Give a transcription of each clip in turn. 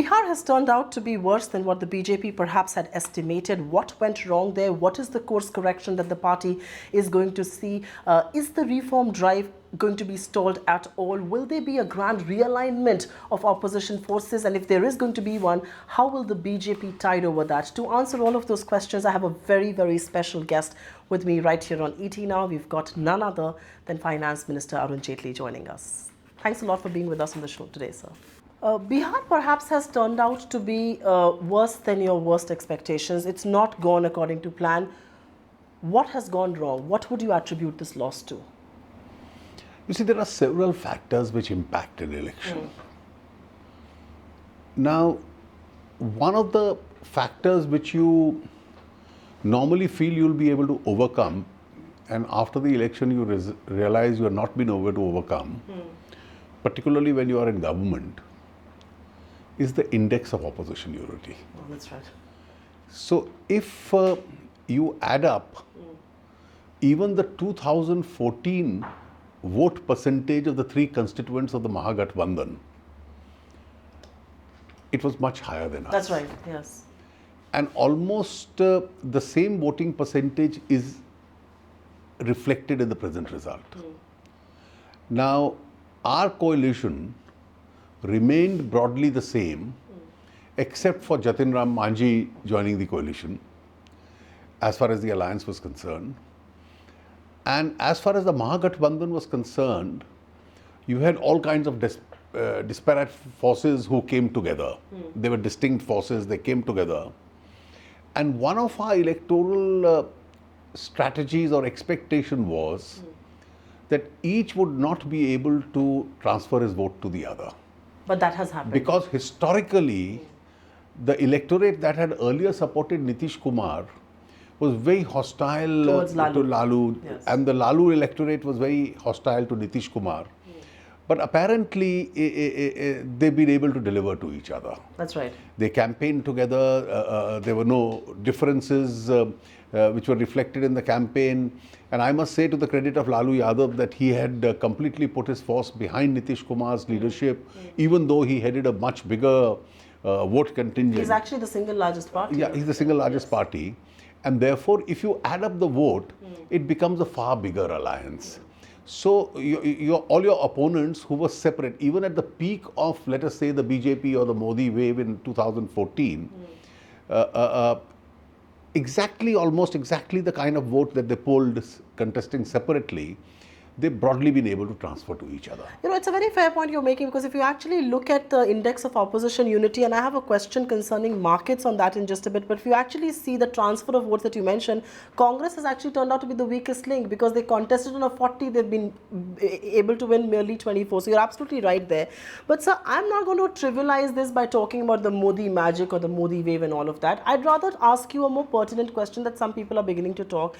Bihar has turned out to be worse than what the BJP perhaps had estimated. What went wrong there? What is the course correction that the party is going to see? Is the reform drive going to be stalled at all? Will there be a grand realignment of opposition forces? And if there is going to be one, how will the BJP tide over that? To answer all of those questions, I have a very, very special guest with me right here on ET Now. We've got none other than Finance Minister Arun Jaitley joining us. Thanks a lot for being with us on the show today, sir. Bihar perhaps has turned out to be worse than your worst expectations. It's not gone according to plan. What has gone wrong? What would you attribute this loss to? You see, there are several factors which impact an election. Now, one of the factors which you normally feel you'll be able to overcome, and after the election you realize you have not been able to overcome, particularly when you are in government, is the index of opposition unity. Oh, that's right. So if you add up even the 2014 vote percentage of the three constituents of the Mahagathbandhan, it was much higher than us. That's right, yes. And almost the same voting percentage is reflected in the present result. Now, our coalition remained broadly the same, except for Jatin Ram Manjhi joining the coalition, as far as the alliance was concerned. And as far as the Mahagathbandhan was concerned, you had all kinds of disparate forces who came together. They were distinct forces, they came together. And one of our electoral strategies or expectation was that each would not be able to transfer his vote to the other. But that has happened. Because historically, the electorate that had earlier supported Nitish Kumar was very hostile to Lalu, yes. And the Lalu electorate was very hostile to Nitish Kumar. But apparently, they've been able to deliver to each other. That's right. They campaigned together. There were no differences which were reflected in the campaign. And I must say to the credit of Lalu Yadav that he had completely put his force behind Nitish Kumar's leadership, even though he headed a much bigger vote contingent. He's actually the single largest party. Yeah, he's the single largest party. And therefore, if you add up the vote, it becomes a far bigger alliance. So, all your opponents who were separate, even at the peak of, let us say, the BJP or the Modi wave in 2014, almost exactly the kind of vote that they polled contesting separately, they've broadly been able to transfer to each other. You know, it's a very fair point you're making, because if you actually look at the index of opposition unity, and I have a question concerning markets on that in just a bit, but if you actually see the transfer of votes that you mentioned, Congress has actually turned out to be the weakest link, because they contested on a 40, they've been able to win merely 24. So you're absolutely right there. But sir, I'm not going to trivialize this by talking about the Modi magic or the Modi wave and all of that. I'd rather ask you a more pertinent question that some people are beginning to talk.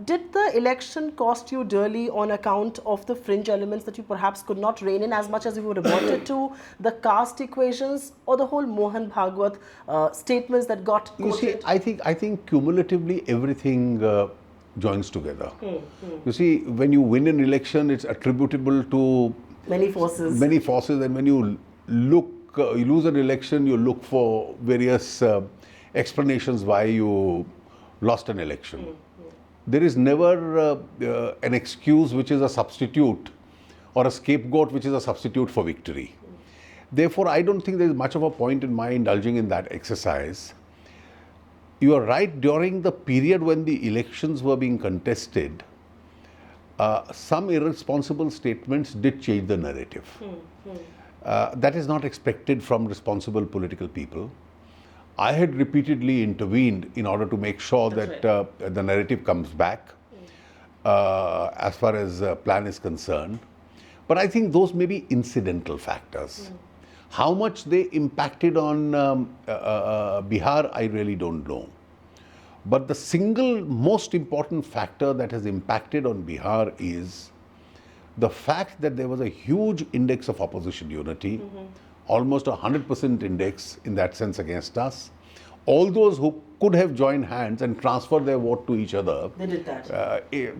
Did the election cost you dearly on account of the fringe elements that you perhaps could not rein in as much as you would have wanted to, the caste equations, or the whole Mohan Bhagwat statements that got quoted? You see, I think cumulatively everything joins together. You see, when you win an election, it's attributable to many forces. And when you you lose an election, you look for various explanations why you lost an election. There is never an excuse which is a substitute, or a scapegoat which is a substitute for victory. Therefore, I don't think there is much of a point in my indulging in that exercise. You are right, during the period when the elections were being contested, some irresponsible statements did change the narrative. That is not expected from responsible political people. I had repeatedly intervened in order to make sure that the narrative comes back as far as plan is concerned. But I think those may be incidental factors. How much they impacted on Bihar, I really don't know. But the single most important factor that has impacted on Bihar is the fact that there was a huge index of opposition unity, almost 100% index in that sense against us. all those who could have joined hands and transferred their vote to each other, They did that.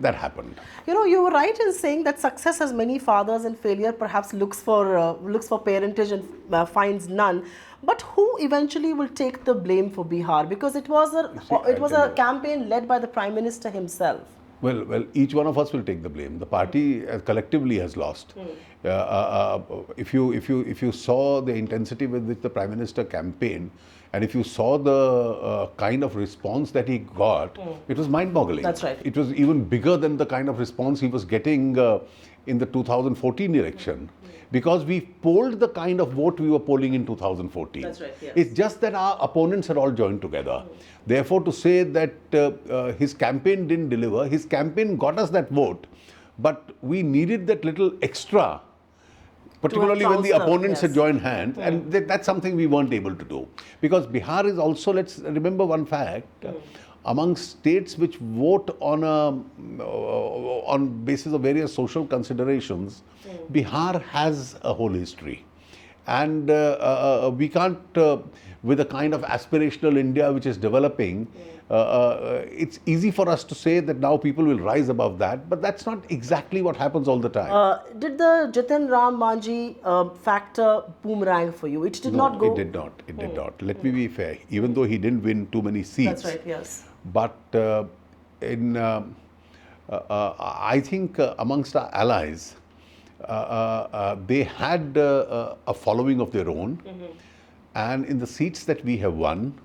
That happened. You know, you were right in saying that success has many fathers and failure perhaps looks for parentage and finds none. But who eventually will take the blame for Bihar? Because it was a campaign led by the Prime Minister himself. Well, each one of us will take the blame. The party collectively has lost. If you saw the intensity with which the Prime Minister campaigned, and if you saw the kind of response that he got, it was mind-boggling. That's right. It was even bigger than the kind of response he was getting in the 2014 election. Because we polled the kind of vote we were polling in 2014. That's right, yes. It's just that our opponents had all joined together. Therefore, to say that his campaign didn't deliver, his campaign got us that vote, but we needed that little extra, particularly when the opponents had joined hands, and that's something we weren't able to do. Because Bihar is also, let's remember one fact, among states which vote on basis of various social considerations, Bihar has a whole history. And we can't, with a kind of aspirational India which is developing, it's easy for us to say that now people will rise above that, but that's not exactly what happens all the time. Did the Jitin Ram Manjhi factor boomerang for you? It did not go. It did not. It did not. Let me be fair. Even though he didn't win too many seats. That's right, yes. But I think amongst our allies, they had a following of their own. And in the seats that we have won,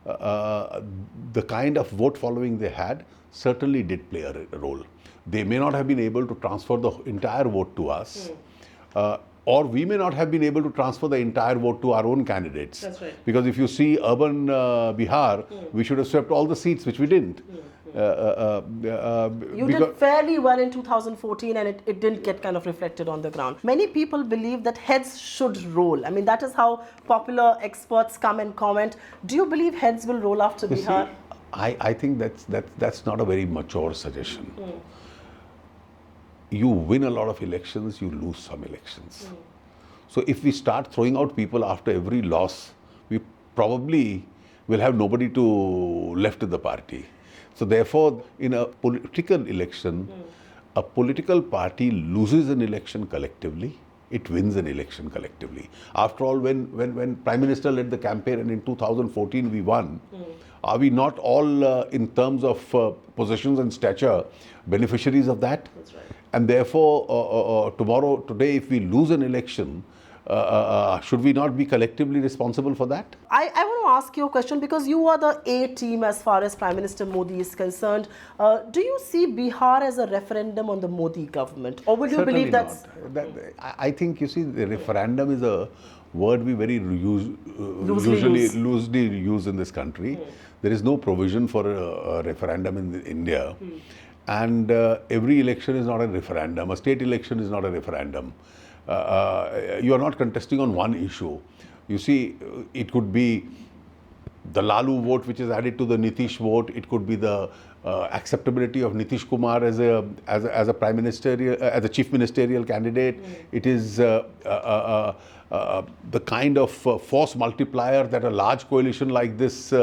the kind of vote following they had certainly did play a role. They may not have been able to transfer the entire vote to us, or we may not have been able to transfer the entire vote to our own candidates. That's right. Because if you see urban Bihar, we should have swept all the seats, which we didn't. You did fairly well in 2014 and it didn't get kind of reflected on the ground. Many people believe that heads should roll. I mean, that is how popular experts come and comment. Do you believe heads will roll after Bihar? See, I think that's not a very mature suggestion. You win a lot of elections, you lose some elections. So if we start throwing out people after every loss, we probably will have nobody left in the party. So therefore, in a political election, a political party loses an election collectively, it wins an election collectively. After all, when Prime Minister led the campaign and in 2014 we won, are we not all, in terms of positions and stature, beneficiaries of that? That's right. And therefore, today, if we lose an election, should we not be collectively responsible for that? I want to ask you a question because you are the A team as far as Prime Minister Modi is concerned. Do you see Bihar as a referendum on the Modi government, or will you Certainly believe that's... I think, you see, the referendum is a word we very loosely use in this country. There is no provision for a referendum in India. And every election is not a referendum. A state election is not a referendum. You are not contesting on one issue. You see, it could be the Lalu vote which is added to the Nitish vote. It could be the acceptability of Nitish Kumar as a prime ministerial, as a chief ministerial candidate. It is the kind of force multiplier that a large coalition like this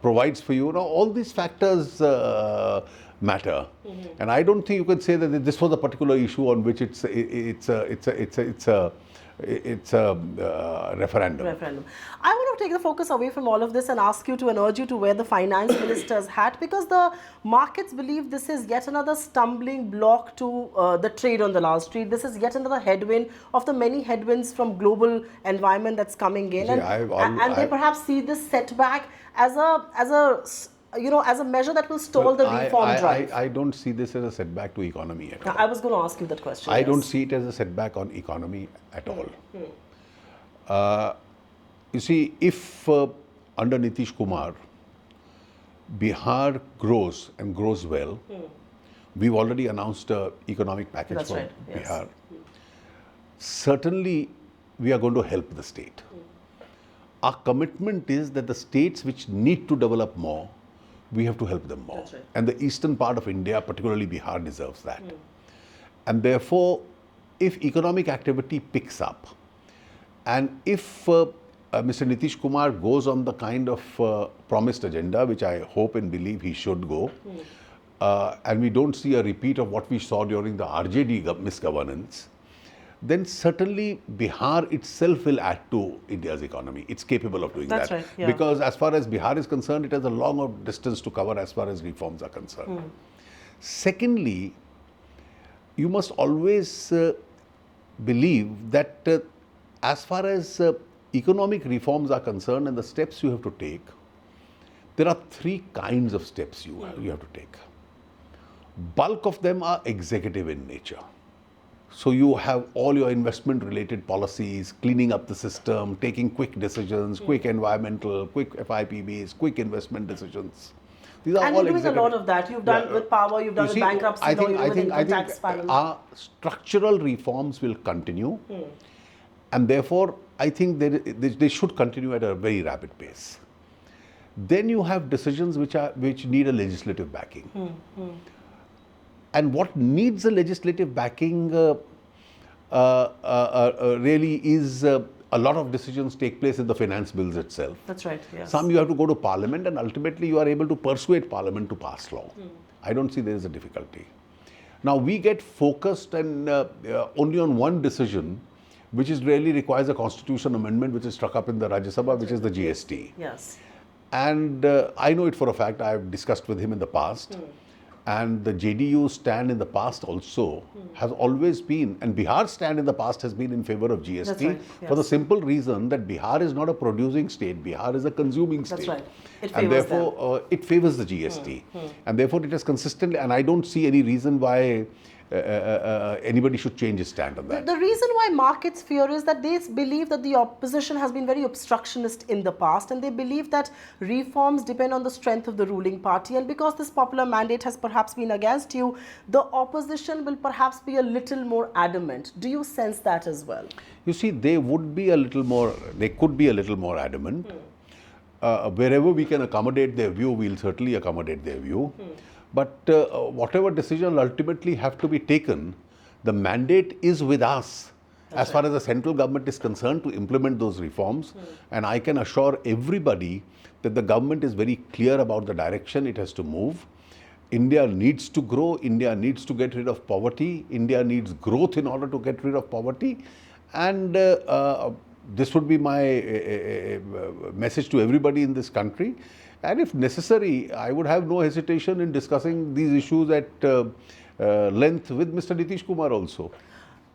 provides for you. Now, all these factors matter, and I don't think you can say that this was a particular issue on which it's a referendum. I want to take the focus away from all of this and ask you to urge you to wear the finance minister's hat, because the markets believe this is yet another stumbling block to the trade on the Wall Street. This is yet another headwind of the many headwinds from global environment that's coming in, and they perhaps see this setback as a measure that will stall the reform drive. I don't see this as a setback to economy at all. I was going to ask you that question. I don't see it as a setback on economy at all. You see, if under Nitish Kumar, Bihar grows and grows well, we've already announced an economic package for Bihar. Certainly, we are going to help the state. Our commitment is that the states which need to develop more, we have to help them more. That's right. And the eastern part of India, particularly Bihar, deserves that. And therefore, if economic activity picks up, and if Mr. Nitish Kumar goes on the kind of promised agenda, which I hope and believe he should go, and we don't see a repeat of what we saw during the RJD misgovernance, then certainly Bihar itself will add to India's economy. It's capable of doing That's that. right, yeah. Because as far as Bihar is concerned, it has a long distance to cover as far as reforms are concerned. Secondly, you must always believe that as far as economic reforms are concerned and the steps you have to take, there are three kinds of steps you have to take. Bulk of them are executive in nature. So you have all your investment related policies, cleaning up the system, taking quick decisions, quick environmental, quick FIPBs, quick investment decisions. These are And all you're doing executive. a lot of that. You've done with power, you've done with bankruptcy law, you're doing with income tax panel. Our structural reforms will continue, and therefore I think they should continue at a very rapid pace. Then you have decisions which need a legislative backing. And what needs a legislative backing really is a lot of decisions take place in the finance bills itself. That's right, yes. Some you have to go to Parliament, and ultimately you are able to persuade Parliament to pass law. I don't see there is a difficulty. Now we get focused and only on one decision, which is really requires a constitution amendment, which is struck up in the Rajya Sabha, which is the GST. Yes. And I know it for a fact. I have discussed with him in the past. And the JDU stand in the past also has always been, and Bihar's stand in the past has been in favor of GST. That's right, for the yes. simple reason that Bihar is not a producing state, Bihar is a consuming state. That's right. It And favors therefore it favors the GST. And therefore it is consistently, and I don't see any reason why anybody should change his stand on that. The reason why markets fear is that they believe that the opposition has been very obstructionist in the past, and they believe that reforms depend on the strength of the ruling party, and because this popular mandate has perhaps been against you, the opposition will perhaps be a little more adamant. Do you sense that as well? You see, they could be a little more adamant. Wherever we can accommodate their view, we'll certainly accommodate their view. But whatever decision will ultimately have to be taken, the mandate is with us as far as the central government is concerned to implement those reforms. And I can assure everybody that the government is very clear about the direction it has to move. India needs to grow, India needs to get rid of poverty, India needs growth in order to get rid of poverty. And this would be my message to everybody in this country. And if necessary, I would have no hesitation in discussing these issues at length with Mr. Nitish Kumar also.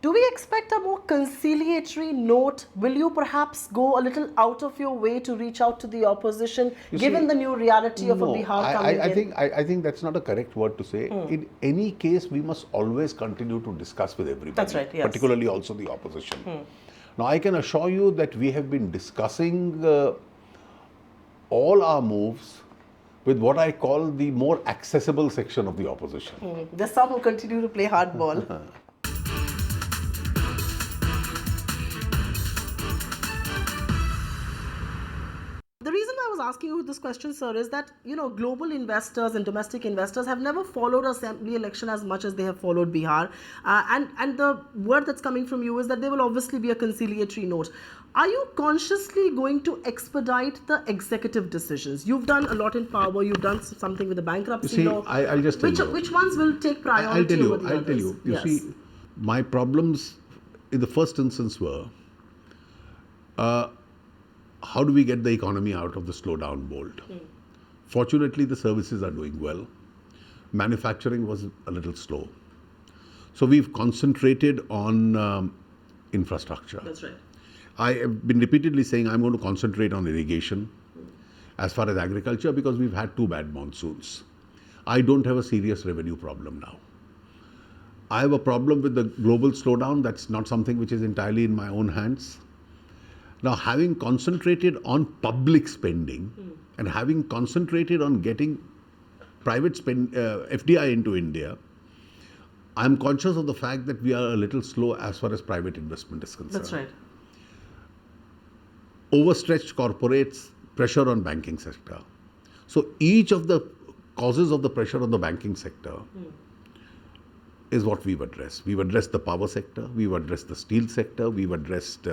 Do we expect a more conciliatory note? Will you perhaps go a little out of your way to reach out to the opposition, given the new reality of a Bihar coming in? I think that's not a correct word to say. In any case, we must always continue to discuss with everybody, That's right, yes. particularly also the opposition. Now, I can assure you that we have been discussing all our moves with what I call the more accessible section of the opposition. There's some who continue to play hardball. The reason I was asking you this question, sir, is that, you know, global investors and domestic investors have never followed assembly election as much as they have followed Bihar. And the word that's coming from you is that there will obviously be a conciliatory note. Are you consciously going to expedite the executive decisions? You've done a lot in power. You've done something with the bankruptcy law. I'll just tell you. Which ones will take priority over the others? I'll tell you. You Yes. see, my problems in the first instance were, how do we get the economy out of the slowdown mold? Fortunately, the services are doing well. Manufacturing was a little slow. So we've concentrated on infrastructure. That's right. I have been repeatedly saying I'm going to concentrate on irrigation as far as agriculture because we've had 2 bad monsoons. I don't have a serious revenue problem now. I have a problem with the global slowdown. That's not something which is entirely in my own hands. Now, having concentrated on public spending and having concentrated on getting private FDI into India, I'm conscious of the fact that we are a little slow as far as private investment is concerned. That's right. Overstretched corporates, pressure on banking sector. So each of the causes of the pressure on the banking sector is what we've addressed. We've addressed the power sector, we've addressed the steel sector, we've addressed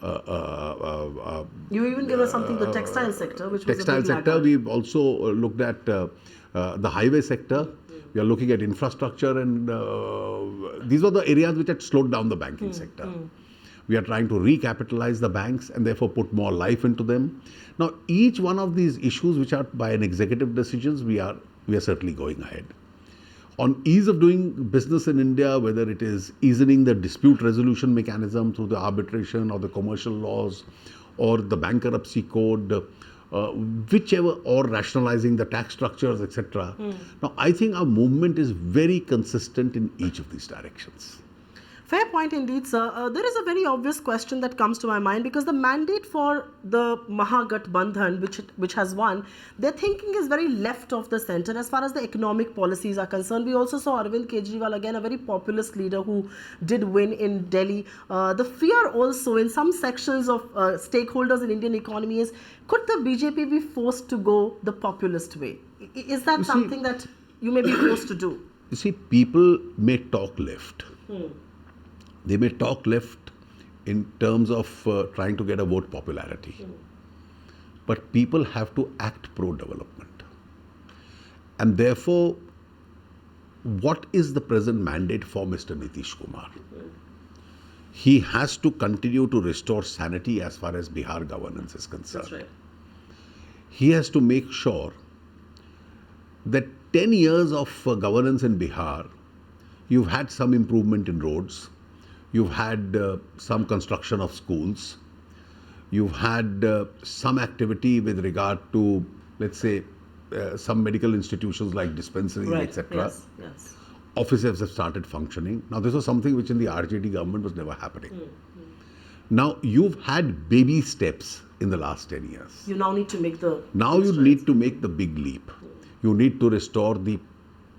You even give us something, the textile sector, which was textile a big sector. laggard. We've also looked at the highway sector. We are looking at infrastructure, and these were the areas which had slowed down the banking sector. We are trying to recapitalize the banks and therefore put more life into them. Now, each one of these issues, which are by an executive decisions, we are certainly going ahead. On ease of doing business in India, whether it is easing the dispute resolution mechanism through the arbitration or the commercial laws or the bankruptcy code, whichever, or rationalizing the tax structures, etc. Now, I think our movement is very consistent in each of these directions. Fair point indeed, sir. There is a very obvious question that comes to my mind, because the mandate for the Mahagathbandhan, which has won, their thinking is very left of the center as far as the economic policies are concerned. We also saw Arvind Kejriwal, again a very populist leader who did win in Delhi. The fear also in some sections of stakeholders in Indian economy is, could the BJP be forced to go the populist way? Is that something that you may be forced to do? You see, people may talk left. They may talk left in terms of trying to get a vote popularity. But people have to act pro-development. And therefore, what is the present mandate for Mr. Nitish Kumar? He has to continue to restore sanity as far as Bihar governance is concerned. That's right. He has to make sure that 10 years of governance in Bihar, you've had some improvement in roads, you've had some construction of schools, you've had some activity with regard to, let's say, some medical institutions like dispensaries, Right. etc. Yes. Offices have started functioning. Now, this was something which in the RJD government was never happening. Now, you've had baby steps in the last 10 years. You now need to make the... Now you need to make the big leap. You need to restore the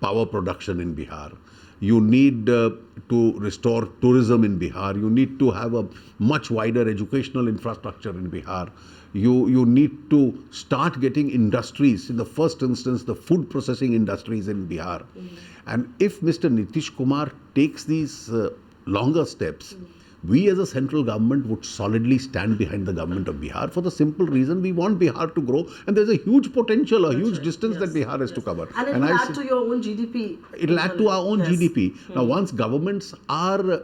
power production in Bihar. You need to restore tourism in Bihar. You need to have a much wider educational infrastructure in Bihar. You need to start getting industries, in the first instance, the food processing industries in Bihar. And if Mr. Nitish Kumar takes these longer steps, we as a central government would solidly stand behind the government of Bihar, for the simple reason we want Bihar to grow, and there's a huge potential, a huge distance that Bihar has to cover. And it will add to your own GDP. It'll add to our own GDP. Now, once governments are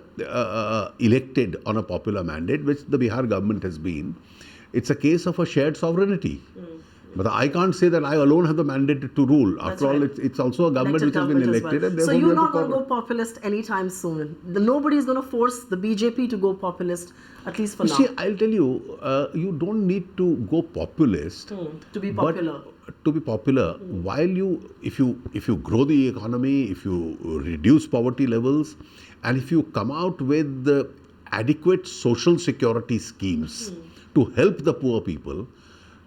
elected on a popular mandate, which the Bihar government has been, it's a case of a shared sovereignty. But I can't say that I alone have the mandate to rule. After all, it's also a government which has been elected. And so you're not going to go populist anytime soon. Nobody is going to force the BJP to go populist, at least for now. See, I'll tell you, you don't need to go populist to be popular. To be popular, while if you grow the economy, if you reduce poverty levels, and if you come out with adequate social security schemes to help the poor people,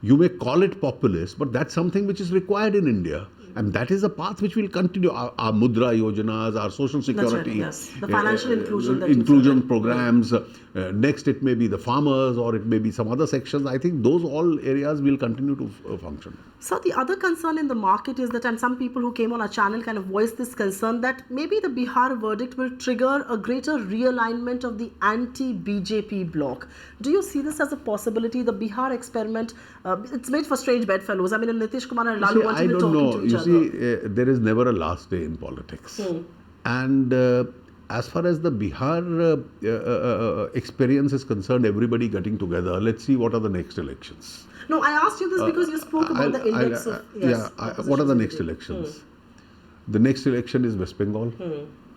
you may call it populist, but that's something which is required in India. And that is a path which will continue. Our Mudra Yojanas, our social security, that's right, yes. The financial inclusion programs. Next, it may be the farmers, or it may be some other sections. I think those all areas will continue to function. So the other concern in the market is that, and some people who came on our channel kind of voiced this concern, that maybe the Bihar verdict will trigger a greater realignment of the anti-BJP bloc. Do you see this as a possibility? The Bihar experiment, it's made for strange bedfellows. I mean, Nitish Kumar and Lalu want to be talking to each other. There is never a last day in politics. And as far as the Bihar experience is concerned, everybody getting together, let's see what are the next elections. No, I asked you this because you spoke about the index of... What are the next elections? The next election is West Bengal.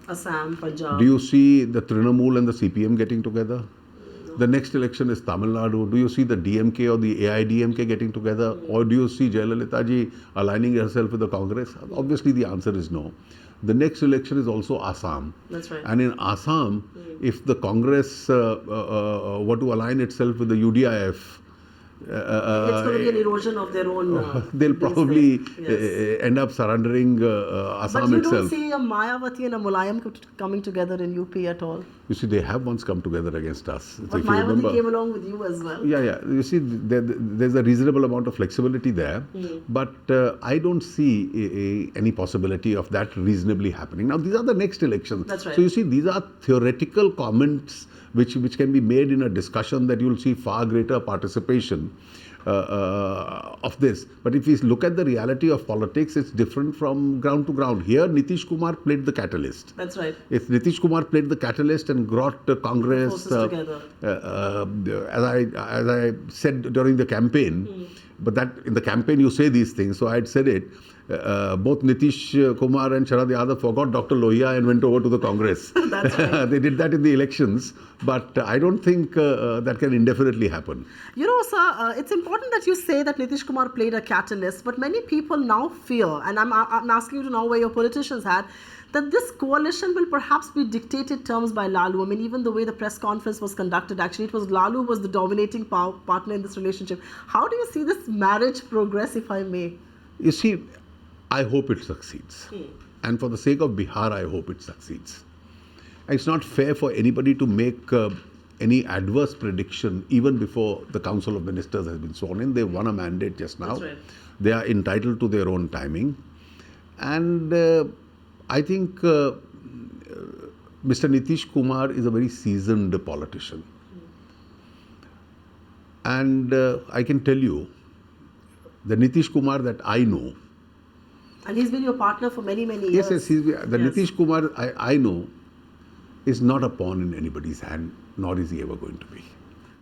Assam, Punjab. Do you see the Trinamool and the CPM getting together? The next election is Tamil Nadu. Do you see the DMK or the AIDMK getting together? Or do you see Jayalalitha ji aligning herself with the Congress? Obviously, the answer is no. The next election is also Assam. That's right. And in Assam, if the Congress were to align itself with the UDIF, It's going to be an erosion of their own. They'll base probably there. Yes. end up surrendering But Assam you itself. don't see a Mayawati and a Mulayam coming together in UP at all. You see, they have once come together against us. So But if you Mayawati remember, came along with you as well. yeah. You see, there's a reasonable amount of flexibility there, but I don't see any possibility of that reasonably happening. Now, these are the next elections. That's right. So you see, these are theoretical comments which can be made in a discussion that you'll see far greater participation of this. But if we look at the reality of politics, it's different from ground to ground. Here, Nitish Kumar played the catalyst. That's right. If Nitish Kumar played the catalyst and brought Congress Forces together. as I said during the campaign, but that in the campaign you say these things, so I had said it. Both Nitish Kumar and Sharad Yadav forgot Dr. Lohia and went over to the Congress. That's right. They did that in the elections, but I don't think that can indefinitely happen. You know, sir, it's important that you say that Nitish Kumar played a catalyst, but many people now fear, and I'm asking you to know where your politicians had, that this coalition will perhaps be dictated terms by Lalu. I mean, even the way the press conference was conducted, actually, it was Lalu who was the dominating partner in this relationship. How do you see this marriage progress, if I may? You see, I hope it succeeds. And for the sake of Bihar, I hope it succeeds. It's not fair for anybody to make any adverse prediction even before the Council of Ministers has been sworn in. They won a mandate just now. That's right. They are entitled to their own timing. And I think Mr. Nitish Kumar is a very seasoned politician. And I can tell you, the Nitish Kumar that I know, And he's been your partner for many, many years. yes, the Nitish Kumar I know is not a pawn in anybody's hand, nor is he ever going to be.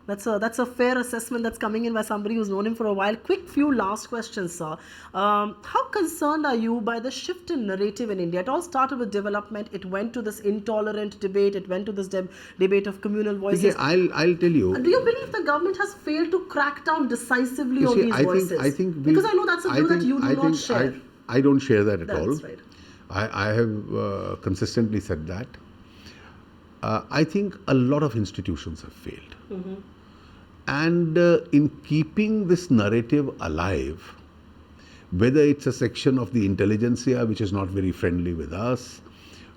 That's a fair assessment that's coming in by somebody who's known him for a while. Quick few last questions, sir. How concerned are you by the shift in narrative in India? It all started with development. It went to this intolerant debate. It went to this debate of communal voices. Okay, I'll tell you. Do you believe the government has failed to crack down decisively on these voices? I think because I know that's a view that you do not share. I don't share that at all. That's right. I have consistently said that. I think a lot of institutions have failed. And in keeping this narrative alive, whether it's a section of the intelligentsia which is not very friendly with us,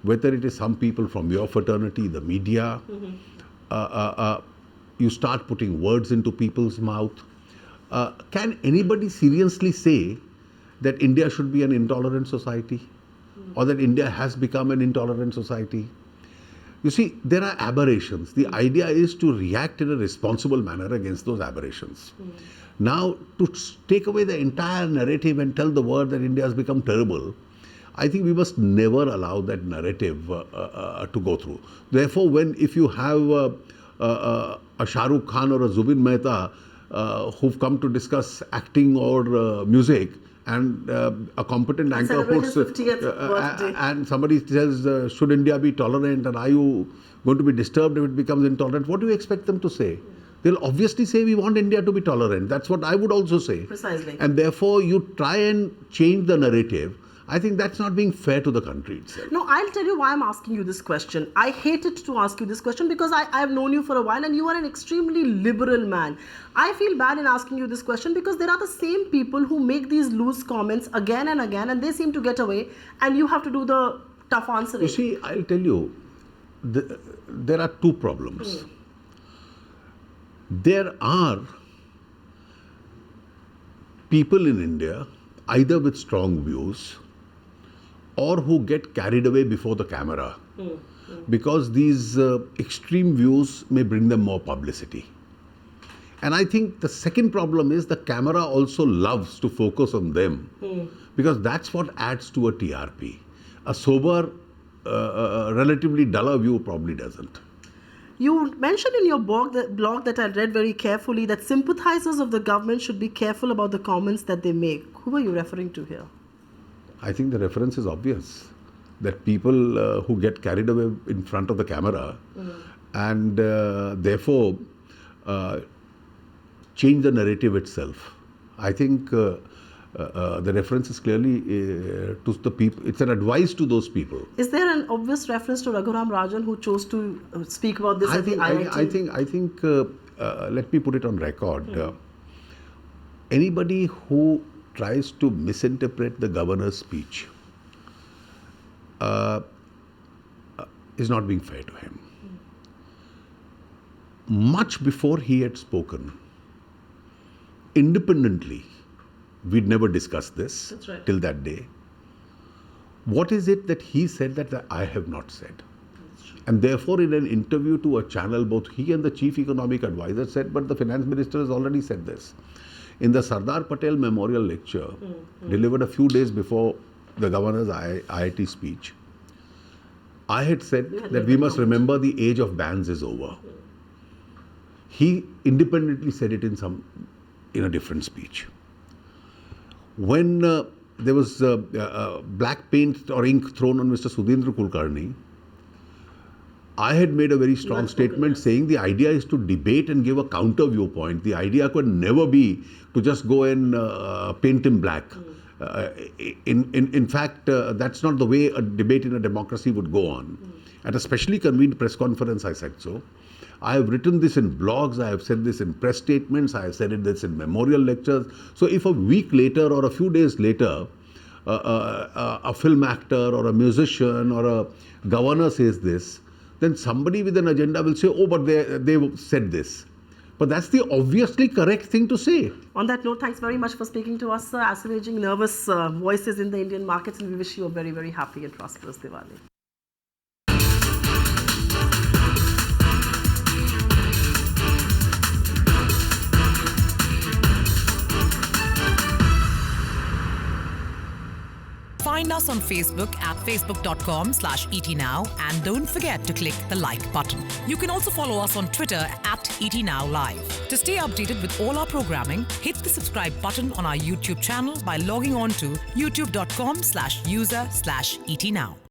whether it is some people from your fraternity, the media, you start putting words into people's mouth. Can anybody seriously say that India should be an intolerant society or that India has become an intolerant society? You see, there are aberrations. The idea is to react in a responsible manner against those aberrations. Now, to take away the entire narrative and tell the world that India has become terrible, I think we must never allow that narrative to go through. Therefore, if you have a Shah Rukh Khan or a Zubin Mehta who've come to discuss acting or music, and a competent anchor puts and somebody says, should India be tolerant, and are you going to be disturbed if it becomes intolerant? What do you expect them to say? They'll obviously say we want India to be tolerant. That's what I would also say. Precisely. And therefore you try and change the narrative. I think that's not being fair to the country itself. No, I'll tell you why I'm asking you this question. I hated to ask you this question because I've known you for a while and you are an extremely liberal man. I feel bad in asking you this question because there are the same people who make these loose comments again and again and they seem to get away and you have to do the tough answering. You see, I'll tell you, there are two problems. There are people in India either with strong views or who get carried away before the camera because these extreme views may bring them more publicity. And I think the second problem is the camera also loves to focus on them because that's what adds to a TRP. A sober, relatively duller view probably doesn't. You mentioned in your blog that I read very carefully that sympathizers of the government should be careful about the comments that they make. Who are you referring to here? I think the reference is obvious, that people who get carried away in front of the camera and therefore change the narrative itself. I think the reference is clearly to the people. It's an advice to those people. Is there an obvious reference to Raghuram Rajan who chose to speak about this at the IIT? I think let me put it on record. anybody who tries to misinterpret the governor's speech is not being fair to him. Much before he had spoken, independently, we'd never discussed this That's right. till that day. What is it that he said that I have not said? And therefore, in an interview to a channel, both he and the chief economic advisor said, but the finance minister has already said this. In the Sardar Patel Memorial Lecture, delivered a few days before the governor's IIT speech, I had said that we must remember the age of bans is over. He independently said it in a different speech. When there was black paint or ink thrown on Mr. Sudhindra Kulkarni, I had made a very strong statement saying the idea is to debate and give a counter viewpoint. The idea could never be to just go and paint him black. In fact, that's not the way a debate in a democracy would go on. At a specially convened press conference, I said so. I have written this in blogs, I have said this in press statements, I have said this in memorial lectures. So if a week later or a few days later, a film actor or a musician or a governor says this, then somebody with an agenda will say, oh, but they said this. But that's the obviously correct thing to say. On that note, thanks very much for speaking to us, sir. Assuaging nervous voices in the Indian markets, and we wish you a very, very happy and prosperous Diwali. Find us on Facebook at facebook.com/ETNow and don't forget to click the like button. You can also follow us on Twitter at ETNowLive. To stay updated with all our programming, hit the subscribe button on our YouTube channel by logging on to youtube.com/user/ETNow.